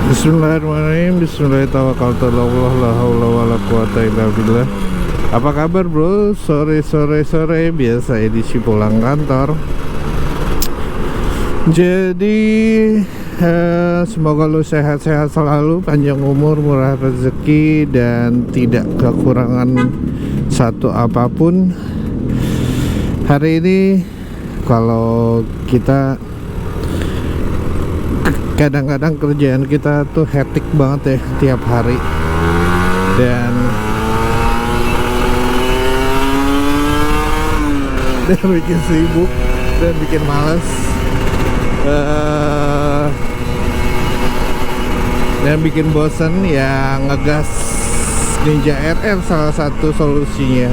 Bismillahirrahmanirrahim. Bismillahirrahmanirrahim. La haula wala quwata illa billah. Apa kabar bro? Sore biasa edisi pulang kantor. Jadi semoga lu sehat-sehat selalu, panjang umur, murah rezeki, dan tidak kekurangan satu apapun. Hari ini kalau kita kadang-kadang kerjaan kita tuh hektik banget ya tiap hari, dan bikin sibuk dan bikin males, dan bikin bosen. Ya ngegas Ninja RR salah satu solusinya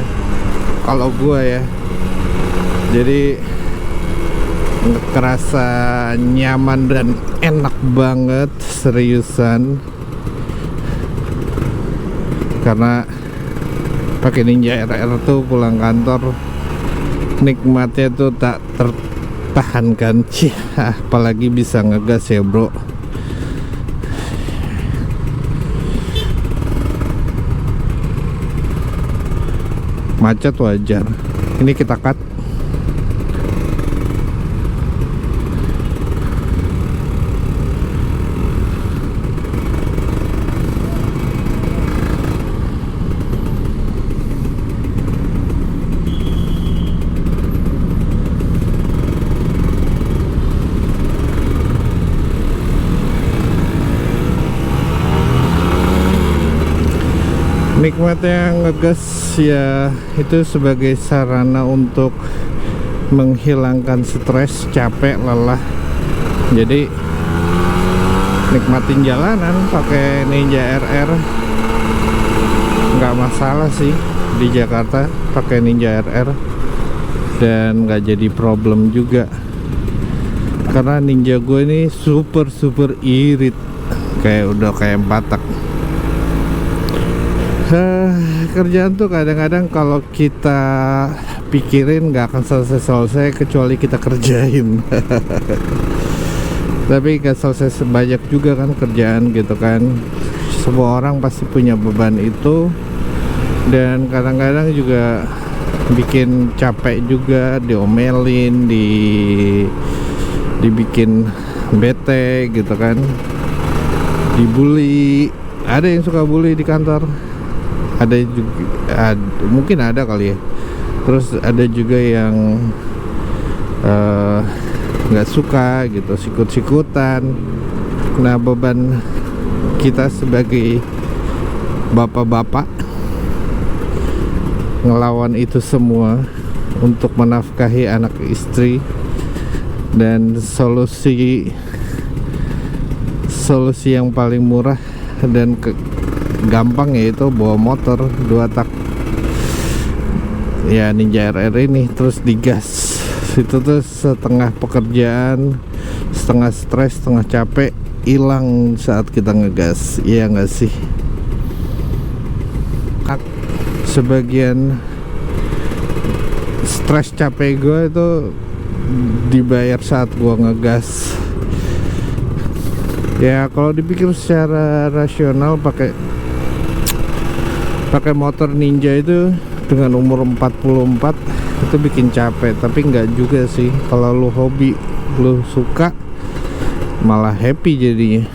kalau gua ya. Jadi kerasa nyaman dan enak banget, seriusan, karena pakai Ninja RR tuh pulang kantor nikmatnya tuh tak tertahankan. Apalagi bisa ngegas ya bro. Macet wajar, ini kita cut. Nikmatnya ngegas ya, itu sebagai sarana untuk menghilangkan stres, capek, lelah. Jadi nikmatin jalanan pakai Ninja RR nggak masalah sih di Jakarta pakai Ninja RR, dan nggak jadi problem juga, karena Ninja gue ini super irit, udah kayak Batak. Kerjaan tuh kadang-kadang kalau kita pikirin nggak akan selesai kecuali kita kerjain. Tapi nggak selesai sebanyak juga kan kerjaan gitu kan. Semua orang pasti punya beban itu, dan kadang-kadang juga bikin capek juga, diomelin, dibikin bete gitu kan, dibully. Ada yang suka bully di kantor, ada juga, mungkin ada kali ya. Terus ada juga yang nggak suka gitu, sikut-sikutan. Nah, beban kita sebagai bapak-bapak ngelawan itu semua untuk menafkahi anak istri, dan solusi yang paling murah dan gampang yaitu bawa motor 2 tak ya, Ninja RR ini, terus digas. Itu tuh setengah pekerjaan, setengah stres, setengah capek hilang saat kita ngegas. Iya nggak sih? Sebagian stres capek gue itu dibayar saat gue ngegas. Ya kalau dipikir secara rasional, pakai motor Ninja itu dengan umur 44 itu bikin capek, tapi nggak juga sih. Kalau lu hobi, lu suka, malah happy jadinya.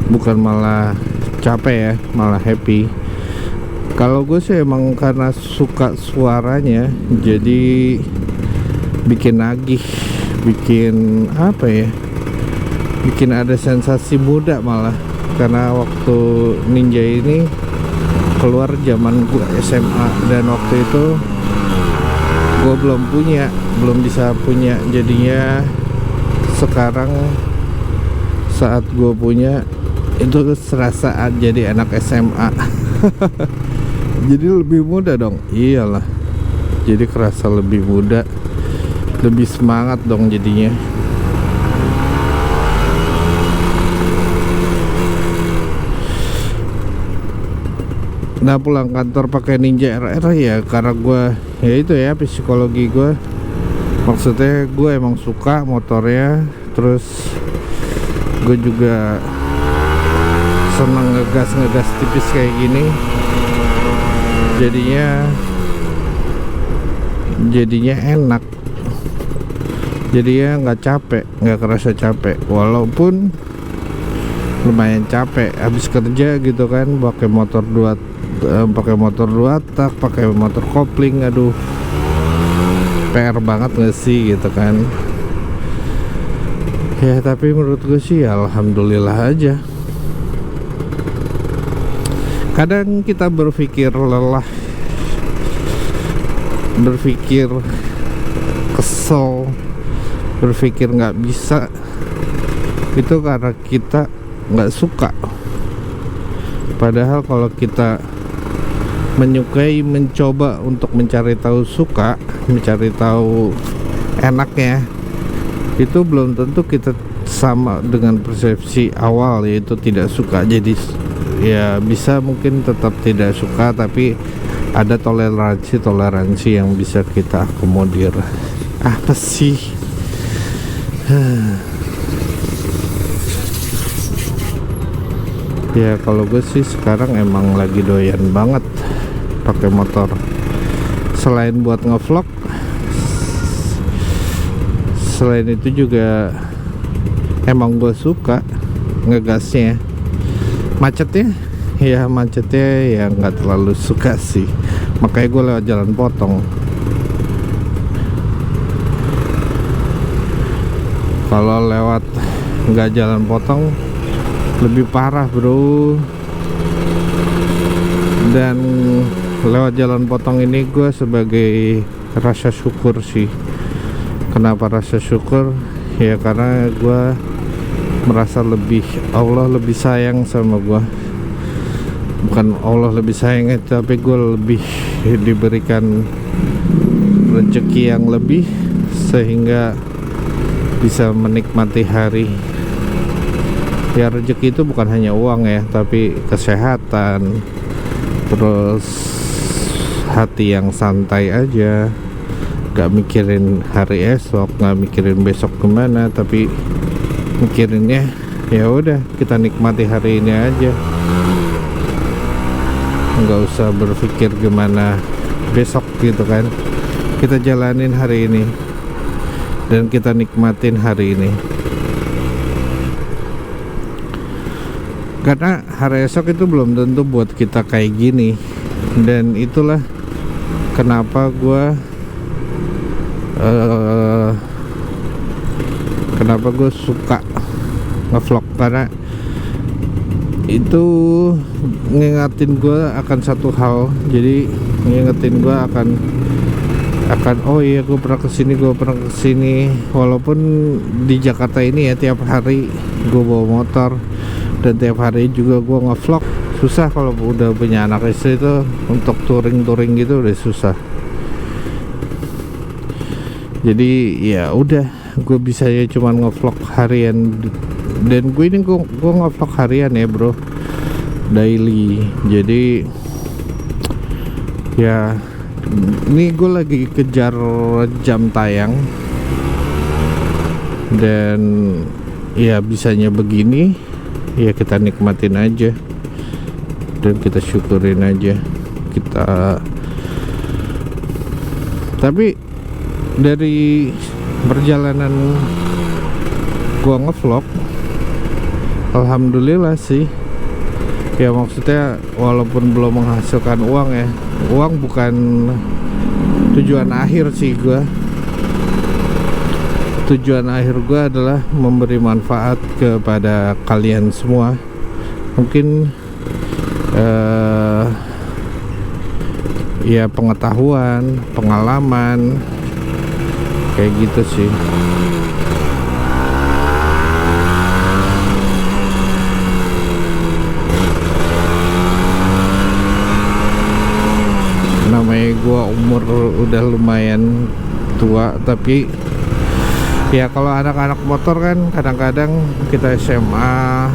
Bukan malah capek ya, malah happy. Kalau gue sih emang karena suka suaranya, jadi bikin nagih, bikin apa ya, bikin ada sensasi muda malah. Karena waktu Ninja ini keluar zaman gue SMA, dan waktu itu gue belum bisa punya. Jadinya sekarang saat gue punya itu serasa jadi anak SMA. Jadi lebih muda dong. Iyalah, jadi kerasa lebih muda, lebih semangat dong jadinya. Nah, pulang kantor pakai Ninja RR ya karena gue ya itu ya psikologi gue, maksudnya gue emang suka motornya, terus gue juga senang ngegas tipis kayak gini, jadinya enak, jadinya nggak capek, nggak kerasa capek, walaupun lumayan capek habis kerja gitu kan, pakai motor dua tak, pakai motor kopling, aduh PR banget gak sih gitu kan ya. Tapi menurut gue sih alhamdulillah aja. Kadang kita berpikir lelah, berpikir kesel, berpikir nggak bisa, itu karena kita nggak suka. Padahal kalau kita menyukai, mencoba untuk mencari tahu suka, mencari tahu enaknya, itu belum tentu kita sama dengan persepsi awal, yaitu tidak suka. Jadi ya bisa mungkin tetap tidak suka, tapi ada toleransi yang bisa kita akomodir. Apa sih? Ya kalau gue sih sekarang emang lagi doyan banget pakai motor. Selain buat ngevlog, selain itu juga emang gue suka ngegasnya. Macetnya ya nggak terlalu suka sih, makanya gue lewat jalan potong. Kalau lewat nggak jalan potong lebih parah bro. Dan lewat jalan potong ini gue sebagai rasa syukur sih. Kenapa rasa syukur? Ya karena gue merasa Allah lebih sayang sama gue. Bukan Allah lebih sayang, tapi gue lebih diberikan rezeki yang lebih, sehingga bisa menikmati hari. Ya rezeki itu bukan hanya uang ya, tapi kesehatan, terus hati yang santai aja, gak mikirin hari esok, gak mikirin besok gimana, tapi mikirinnya ya udah kita nikmati hari ini aja, nggak usah berpikir gimana besok gitu kan. Kita jalanin hari ini dan kita nikmatin hari ini, karena hari esok itu belum tentu buat kita kayak gini. Dan itulah kenapa gue suka ngevlog, karena itu ngingetin gue akan satu hal. Jadi ngingetin gue akan oh iya gue pernah kesini, walaupun di Jakarta ini ya tiap hari gue bawa motor dan tiap hari juga gue ngevlog. Susah kalau udah punya anak istri itu untuk touring gitu udah susah. Jadi ya udah, gue bisa ya cuman ngevlog harian. Dan gue ngevlog harian ya bro, daily. Jadi ya ini gue lagi kejar jam tayang, dan ya bisanya begini ya kita nikmatin aja dan kita syukurin aja kita. Tapi dari perjalanan gua ngevlog, alhamdulillah sih ya, maksudnya walaupun belum menghasilkan uang ya, uang bukan tujuan akhir sih gua. Tujuan akhir gua adalah memberi manfaat kepada kalian semua. Mungkin ya pengetahuan, pengalaman kayak gitu sih. Namanya gua umur udah lumayan tua, tapi ya kalau anak-anak motor kan kadang-kadang kita SMA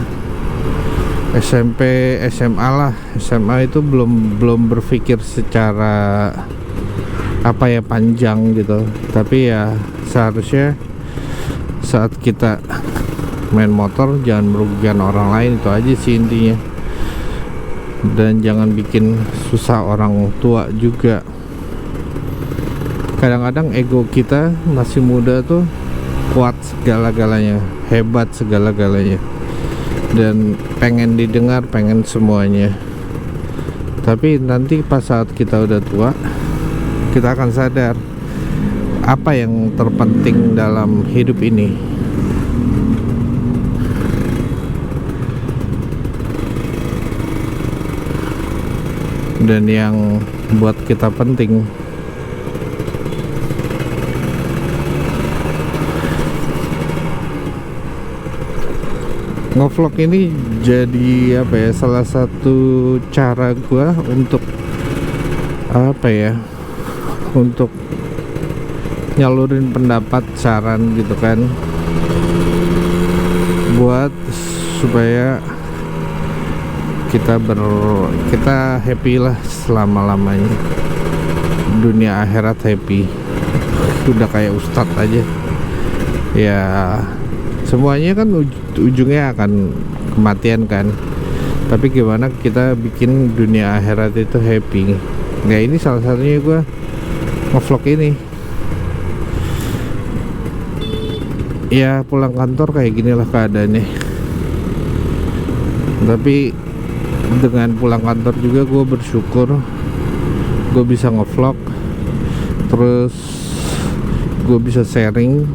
SMP, SMA lah. SMA itu belum berpikir secara apa ya, panjang gitu. Tapi ya seharusnya saat kita main motor jangan merugikan orang lain, itu aja sih intinya. Dan jangan bikin susah orang tua juga. Kadang-kadang ego kita masih muda tuh kuat segala-galanya, hebat segala-galanya, dan pengen didengar, pengen semuanya. Tapi nanti pas saat kita udah tua, kita akan sadar apa yang terpenting dalam hidup ini. Dan yang buat kita penting. Ngevlog ini jadi apa ya, salah satu cara gua untuk apa ya, untuk nyalurin pendapat, saran gitu kan, buat supaya kita happy lah selama-lamanya, dunia akhirat happy. Udah kayak ustadz aja ya, semuanya kan ujungnya akan kematian kan. Tapi gimana kita bikin dunia akhirat itu happy. Nah ini salah satunya gue ngevlog ini. Ya pulang kantor kayak gini lah keadaannya. Tapi dengan pulang kantor juga gue bersyukur gue bisa ngevlog, terus gue bisa sharing.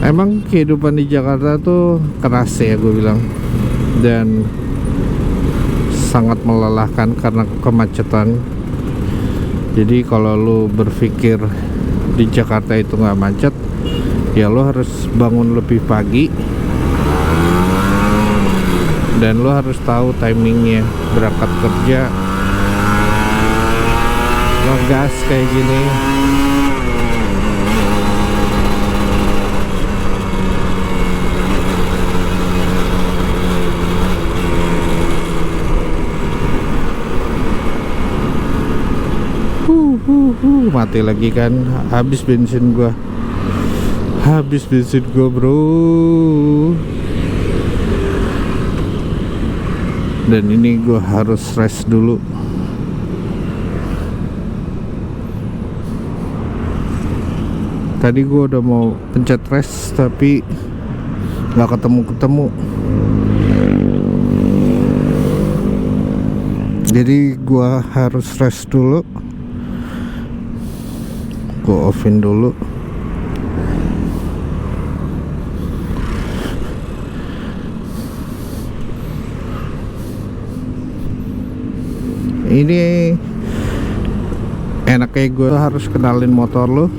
Emang kehidupan di Jakarta tuh keras ya gue bilang, dan sangat melelahkan karena kemacetan. Jadi kalau lu berpikir di Jakarta itu nggak macet, ya lu harus bangun lebih pagi, dan lu harus tahu timingnya berangkat kerja, ngegas kayak gini. Mati lagi kan, habis bensin gua bro. Dan ini gua harus rest dulu. Tadi gua udah mau pencet rest tapi nggak ketemu. Jadi gua harus rest dulu. Gua offin dulu. Ini enaknya gue harus kenalin motor lu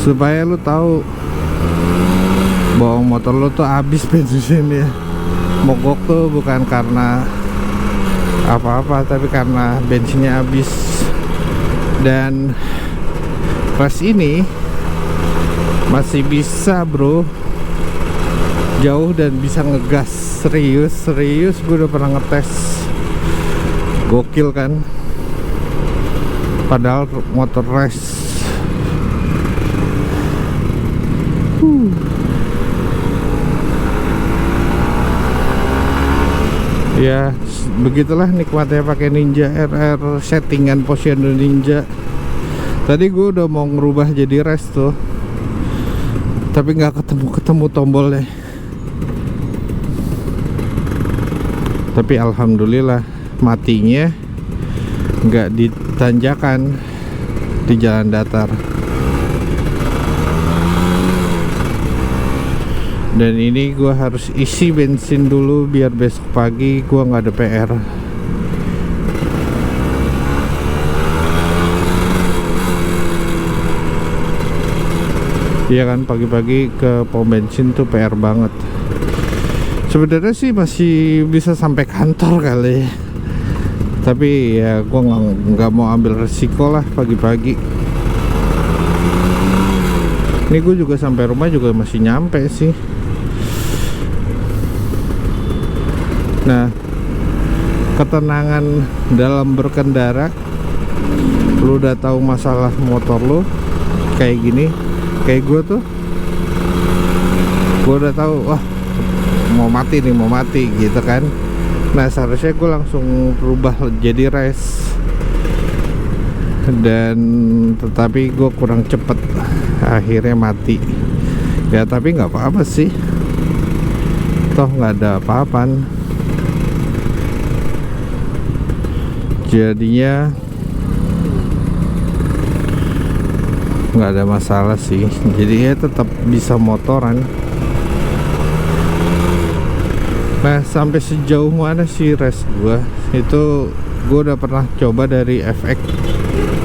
supaya lu tahu bahwa motor lu tuh habis bensinnya. Mogok tuh bukan karena apa-apa, tapi karena bensinnya habis. Dan pas ini masih bisa bro, jauh dan bisa ngegas. Serius gue udah pernah ngetes, gokil kan, padahal motor race. Ya begitulah nikmatnya pakai Ninja RR settingan Posyandu Ninja. Tadi gue udah mau ngerubah jadi race tuh, tapi nggak ketemu tombolnya. Tapi alhamdulillah matinya nggak di tanjakan, di jalan datar. Dan ini gue harus isi bensin dulu biar besok pagi gue nggak ada PR. Iya kan, pagi-pagi ke pom bensin tuh PR banget. Sebenarnya sih masih bisa sampai kantor kali, tapi ya gue nggak mau ambil resiko lah pagi-pagi. Ini gue juga sampai rumah juga masih nyampe sih. Nah, ketenangan dalam berkendara, lu udah tahu masalah motor lu kayak gini, kayak gue tuh, gue udah tahu, wah mau mati nih, mau mati gitu kan. Nah, seharusnya gue langsung berubah jadi race, dan tetapi gue kurang cepet, akhirnya mati ya. Tapi nggak apa-apa sih, toh nggak ada apa-apaan, jadinya nggak ada masalah sih. Jadi ya tetap bisa motoran. Nah, sampai sejauh mana sih race gua itu? Gua udah pernah coba dari FX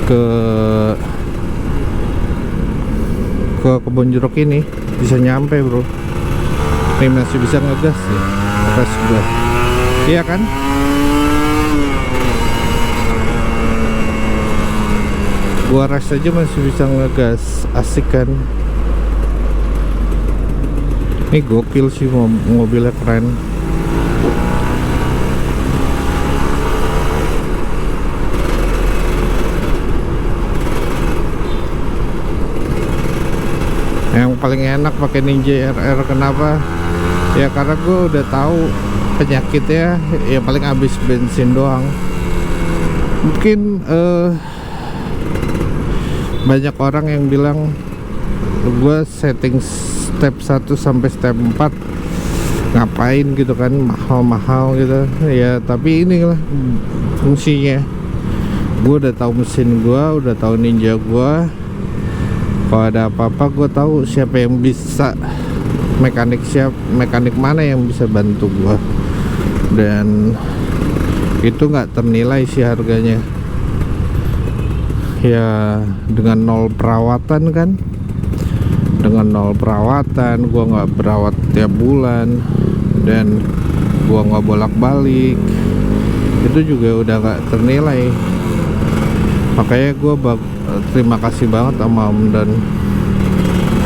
ke Kebon Jeruk ini, bisa nyampe bro. Ini masih bisa ngegas sih race gua, iya kan? Gua race aja masih bisa ngegas, asik kan? Ini gokil sih, mobilnya keren. Yang paling enak pakai Ninja RR, kenapa? Ya karena gue udah tahu penyakitnya, ya paling habis bensin doang. Mungkin banyak orang yang bilang gue setting step 1 sampai step 4 ngapain gitu kan, mahal-mahal gitu ya. Tapi inilah fungsinya. Gue udah tahu mesin gue, udah tahu Ninja gue. Kalau ada apa-apa gue tahu siapa yang bisa, mekanik mana yang bisa bantu gue, dan itu nggak ternilai sih harganya. Ya dengan 0 perawatan kan, dengan 0 perawatan, gue nggak berawat tiap bulan, dan gue nggak bolak-balik, itu juga udah nggak ternilai. Makanya gue terima kasih banget sama Om Dan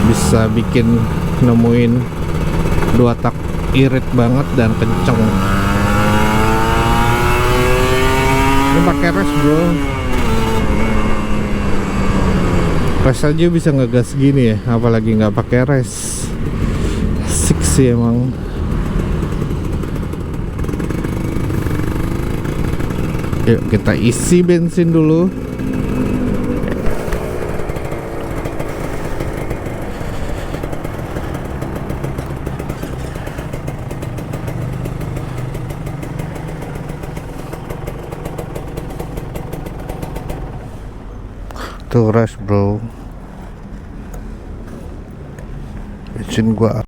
bisa bikin, nemuin 2 tak irit banget dan kenceng. Ini pakai res bro, res aja bisa ngegas gini ya, apalagi nggak pakai res. Asik sih emang. Yuk kita isi bensin dulu. Tuh res bro, bensin gua